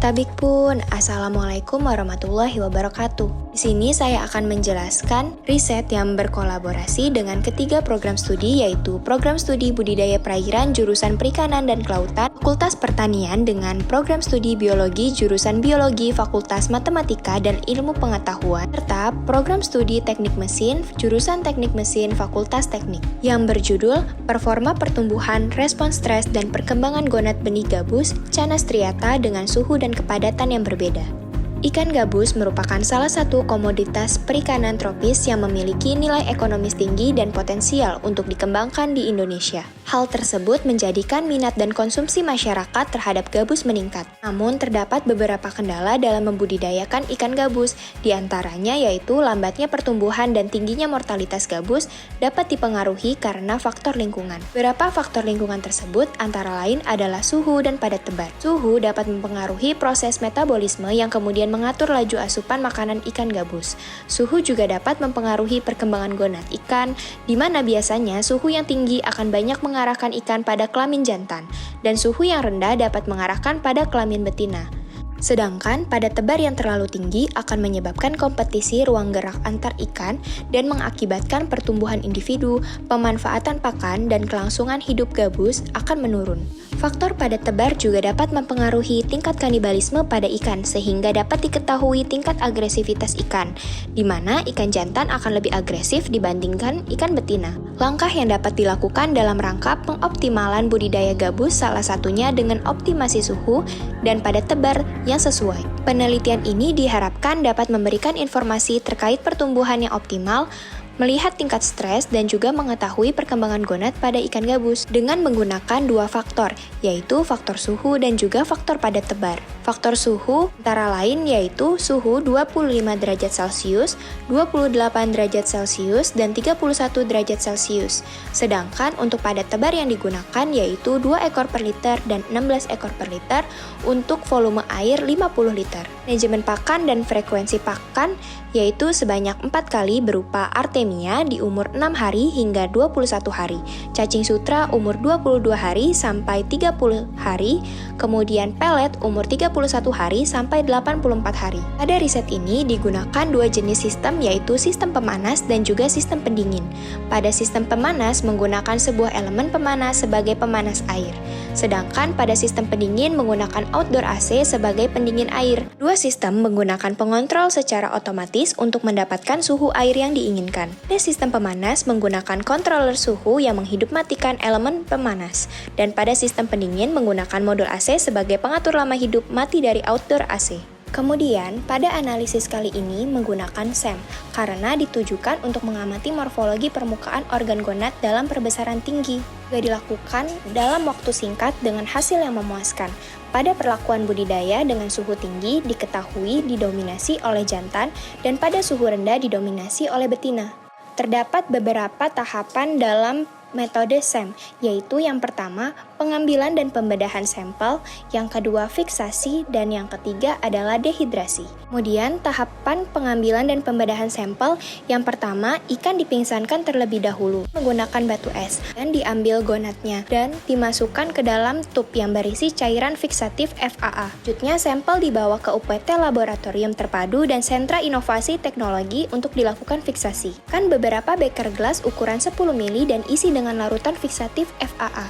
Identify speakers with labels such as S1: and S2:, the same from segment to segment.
S1: Tabik pun, Assalamualaikum warahmatullahi wabarakatuh. Di sini saya akan menjelaskan riset yang berkolaborasi dengan ketiga program studi, yaitu Program Studi Budidaya Perairan jurusan Perikanan dan Kelautan, Fakultas Pertanian dengan Program Studi Biologi jurusan Biologi Fakultas Matematika dan Ilmu Pengetahuan, serta Program Studi Teknik Mesin jurusan Teknik Mesin Fakultas Teknik yang berjudul Performa Pertumbuhan, Respons Stres dan Perkembangan Gonad Benih Gabus Canas striata dengan suhu dan kepadatan yang berbeda. Ikan gabus merupakan salah satu komoditas perikanan tropis yang memiliki nilai ekonomis tinggi dan potensial untuk dikembangkan di Indonesia. Hal tersebut menjadikan minat dan konsumsi masyarakat terhadap gabus meningkat. Namun, terdapat beberapa kendala dalam membudidayakan ikan gabus, di antaranya yaitu lambatnya pertumbuhan dan tingginya mortalitas gabus dapat dipengaruhi karena faktor lingkungan. Beberapa faktor lingkungan tersebut antara lain adalah suhu dan padat tebar. Suhu dapat mempengaruhi proses metabolisme yang kemudian mengatur laju asupan makanan ikan gabus. Suhu juga dapat mempengaruhi perkembangan gonad ikan, di mana biasanya suhu yang tinggi akan banyak mengarahkan ikan pada kelamin jantan, dan suhu yang rendah dapat mengarahkan pada kelamin betina. Sedangkan padat tebar yang terlalu tinggi akan menyebabkan kompetisi ruang gerak antar ikan dan mengakibatkan pertumbuhan individu, pemanfaatan pakan, dan kelangsungan hidup gabus akan menurun. Faktor padat tebar juga dapat mempengaruhi tingkat kanibalisme pada ikan sehingga dapat diketahui tingkat agresivitas ikan, di mana ikan jantan akan lebih agresif dibandingkan ikan betina. Langkah yang dapat dilakukan dalam rangka pengoptimalan budidaya gabus salah satunya dengan optimasi suhu dan padat tebar yang sesuai. Penelitian ini diharapkan dapat memberikan informasi terkait pertumbuhan yang optimal, melihat tingkat stres dan juga mengetahui perkembangan gonad pada ikan gabus dengan menggunakan dua faktor, yaitu faktor suhu dan juga faktor padat tebar. Faktor suhu antara lain yaitu suhu 25 derajat Celcius, 28 derajat Celcius, dan 31 derajat Celcius. Sedangkan untuk padat tebar yang digunakan yaitu 2 ekor per liter dan 16 ekor per liter untuk volume air 50 liter. Manajemen pakan dan frekuensi pakan yaitu sebanyak 4 kali berupa artemia di umur 6 hari hingga 21 hari, cacing sutra umur 22 hari sampai 30 hari, kemudian pelet umur 31 hari sampai 84 hari. Pada riset ini digunakan dua jenis sistem yaitu sistem pemanas dan juga sistem pendingin. Pada sistem pemanas menggunakan sebuah elemen pemanas sebagai pemanas air, sedangkan pada sistem pendingin menggunakan outdoor AC sebagai pendingin air. Dua sistem menggunakan pengontrol secara otomatis untuk mendapatkan suhu air yang diinginkan. Pada sistem pemanas menggunakan controller suhu yang menghidupmatikan elemen pemanas, dan pada sistem pendingin menggunakan modul AC sebagai pengatur lama hidup mati dari outdoor AC. Kemudian, pada analisis kali ini menggunakan SEM karena ditujukan untuk mengamati morfologi permukaan organ gonad dalam perbesaran tinggi. Juga dilakukan dalam waktu singkat dengan hasil yang memuaskan. Pada perlakuan budidaya dengan suhu tinggi diketahui didominasi oleh jantan dan pada suhu rendah didominasi oleh betina. Terdapat beberapa tahapan dalam metode SEM, yaitu yang pertama, pengambilan dan pembedahan sampel, yang kedua, fiksasi, dan yang ketiga adalah dehidrasi. Kemudian, tahapan pengambilan dan pembedahan sampel, yang pertama, ikan dipingsankan terlebih dahulu menggunakan batu es, dan diambil gonadnya, dan dimasukkan ke dalam tub yang berisi cairan fiksatif FAA. Selanjutnya, sampel dibawa ke UPT Laboratorium Terpadu dan Sentra Inovasi Teknologi untuk dilakukan fiksasi. Kan beberapa beker gelas ukuran 10 ml dan isi dengan larutan fiksatif FAA.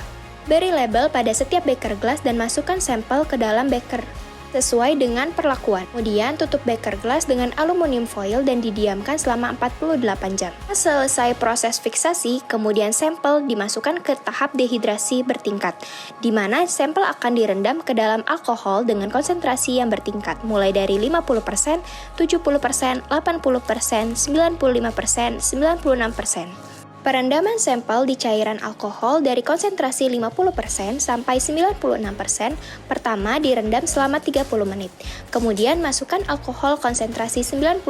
S1: Beri label pada setiap beker gelas dan masukkan sampel ke dalam beker sesuai dengan perlakuan. Kemudian tutup beker gelas dengan aluminium foil dan didiamkan selama 48 jam. Selesai proses fiksasi, kemudian sampel dimasukkan ke tahap dehidrasi bertingkat, di mana sampel akan direndam ke dalam alkohol dengan konsentrasi yang bertingkat, mulai dari 50%, 70%, 80%, 95%, 96%. Perendaman sampel di cairan alkohol dari konsentrasi 50% sampai 96% pertama direndam selama 30 menit. Kemudian masukkan alkohol konsentrasi 96%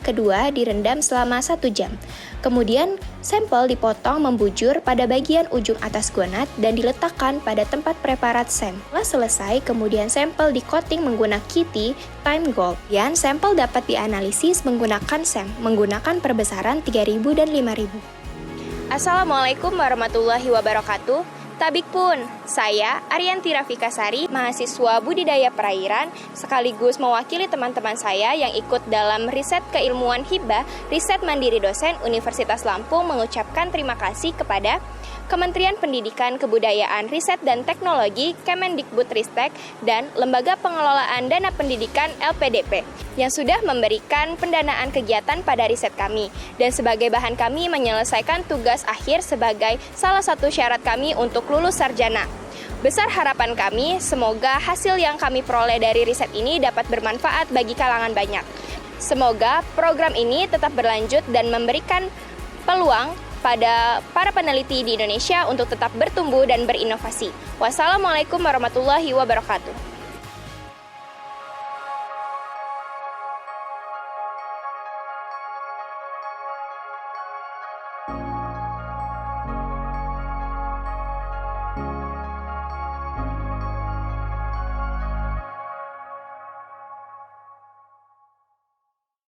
S1: kedua direndam selama 1 jam. Kemudian sampel dipotong membujur pada bagian ujung atas gonad dan diletakkan pada tempat preparat SEM. Setelah selesai, kemudian sampel di-coating menggunakan Kitty Time Gold. Dan sampel dapat dianalisis menggunakan SEM menggunakan perbesaran 3000 dan 5000. Assalamualaikum warahmatullahi wabarakatuh. Tabik pun, saya Ariyanti Rafikasari, mahasiswa budidaya perairan, sekaligus mewakili teman-teman saya yang ikut dalam riset keilmuan hibah riset mandiri dosen Universitas Lampung mengucapkan terima kasih kepada Kementerian Pendidikan, Kebudayaan, Riset dan Teknologi, Kemendikbudristek, dan Lembaga Pengelolaan Dana Pendidikan LPDP yang sudah memberikan pendanaan kegiatan pada riset kami dan sebagai bahan kami menyelesaikan tugas akhir sebagai salah satu syarat kami untuk lulus sarjana. Besar harapan kami, semoga hasil yang kami peroleh dari riset ini dapat bermanfaat bagi kalangan banyak. Semoga program ini tetap berlanjut dan memberikan peluang pada para peneliti di Indonesia untuk tetap bertumbuh dan berinovasi. Wassalamualaikum warahmatullahi wabarakatuh.